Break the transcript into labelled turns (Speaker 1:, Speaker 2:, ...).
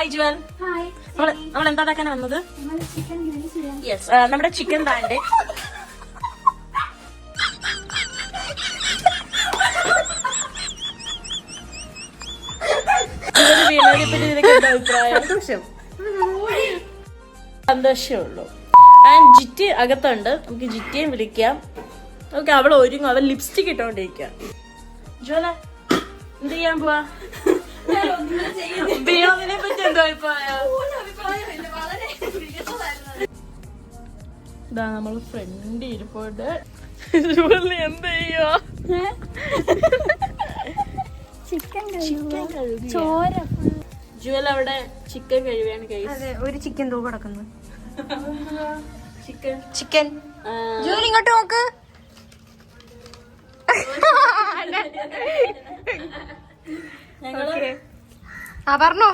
Speaker 1: Hi Jual. നമ്മൾ എന്താ ആക്കാനാ വന്നത്? യെസ്, നമ്മുടെ ചിക്കൻ താണ്ട് വീണതിനെ പറ്റി നിനക്ക് എന്താ അഭിപ്രായം? സന്തോഷമുള്ളൂ. ആൻഡ് ജിറ്റി അകത്തുണ്ട്, നമുക്ക് ജിറ്റിയും വിളിക്കാം. ഓക്കെ, അവൾ ഒരുങ്ങും, അവൾ ലിപ്സ്റ്റിക് ഇട്ടോണ്ടിരിക്കാം. ജോല എന്ത് ചെയ്യാൻ പോവാ? ബിയോമിനെ പറ്റി എന്താ അഭിപ്രായം? ഇതാ നമ്മള് ഫ്രണ്ട് ഇരിപ്പോട്ട് ജുവലിന് എന്ത് ചെയ്യോ? ചിക്കൻ ചോര. ജുവൽ അവിടെ ചിക്കൻ കഴിവാണ് കഴിച്ചത്.
Speaker 2: ഒരു ചിക്കൻ തൂ കിടക്കുന്നു.
Speaker 1: ചിക്കൻ
Speaker 2: ജോലി ഇങ്ങോട്ട് നോക്ക്.
Speaker 1: ഞങ്ങള്
Speaker 2: പറഞ്ഞോ.